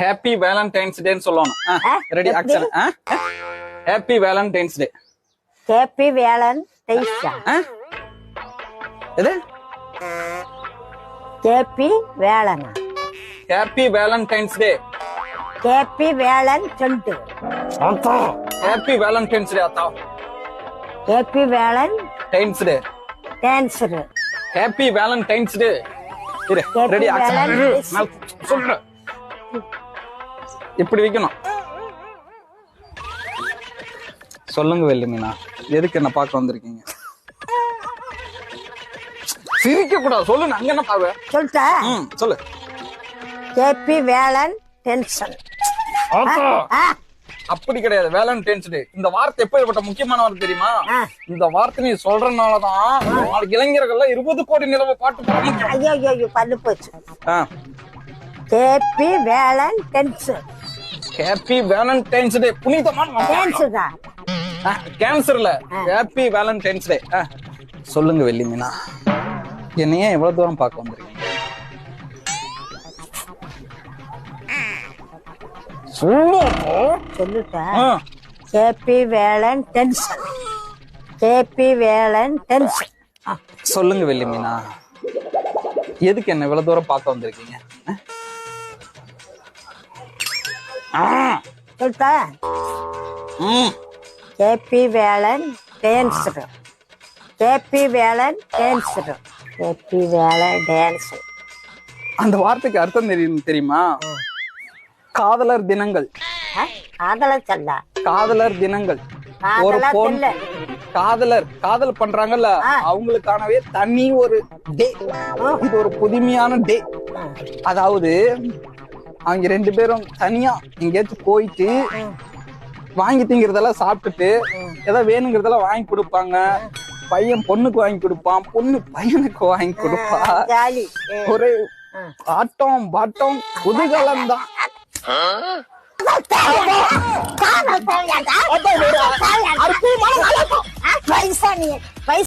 Happy Valentine's டேன்னு சொல்லணும். Ready action. Happy Valentine's day. Happy Valentine's. எது? ஹாப்பி வேலன். Happy Valentine's day. Happy Valentine's. ஆத்தா. ஹாப்பி வேலண்டைன்ஸ் டே ஆத்தா. Happy Valentine's day. Dancer. Happy Valentine's day. இரு. Ready action. நான் சொல்றேன். இப்படி வைக்கணும். சொல்லுங்க வெள்ளிமீனா, எதுக்கு என்ன பார்க்க வந்திருக்கீங்க? சிரிக்க கூடாது, சொல்லு. அங்க என்ன பாவ சொல்லிட்டா? சொல்லு. Happy Valentine's. அப்படி கிடையாது, வேலண்டைன்ஸ் டே. இந்த வார்த்தை எப்படிப்பட்ட முக்கியமான வார்த்தை தெரியுமா? இந்த வார்த்தை நீ சொல்றதுனாலதான் நாளைக்கு இளைஞர்கள் 20 கோடி நிலவு பாட்டு பாட முடியும். ஐயோ ஐயோ பண்ணு போச்சு. Happy Valentine's. Happy Valentine's day. புனிதமான டான்சர் தான். கேன்சர்ல ஹாப்பி வேலண்டைன்ஸ் டே. சொல்லுங்க வெள்ளிமீனா, என்னையே எவ்வளவு தூரம் பார்க்க வந்திருக்கீங்க? சொல்லுட்டா? Happy Valentine's. Happy Valentine's. சொல்லுங்க வெள்ளிமீனா, எதுக்கு என்ன இவ்வளவு தூரம் பார்க்க வந்திருக்கீங்க? சொல்லிட்டா? Happy Valentine's. Happy Valentine's. Happy Valentine's. அந்த வார்த்தைக்கு அர்த்தம் தெரியுமா? காதலர் தினங்கள். காதலர் சொல்ல. காதலர் தினங்கள். ஒரு பொன் காதல் பண்றாங்கல்ல, அவங்களுக்கானவே தனி ஒரு டே. இது ஒரு புதுமையான டே. அதாவது அவங்க 2 பேரும் தனியா எங்கேயாச்சும் போயிட்டு வாங்கி திங்கிறதெல்லாம் சாப்பிட்டுட்டு ஏதாவது வேணுங்கிறதெல்லாம் வாங்கி கொடுப்பாங்க. பையன் பொண்ணுக்கு வாங்கி கொடுப்பான், பொண்ணு பையனுக்கு வாங்கி கொடுப்பா. ஒரு ஆட்டம் பாட்டம் குதூகலம் தான்.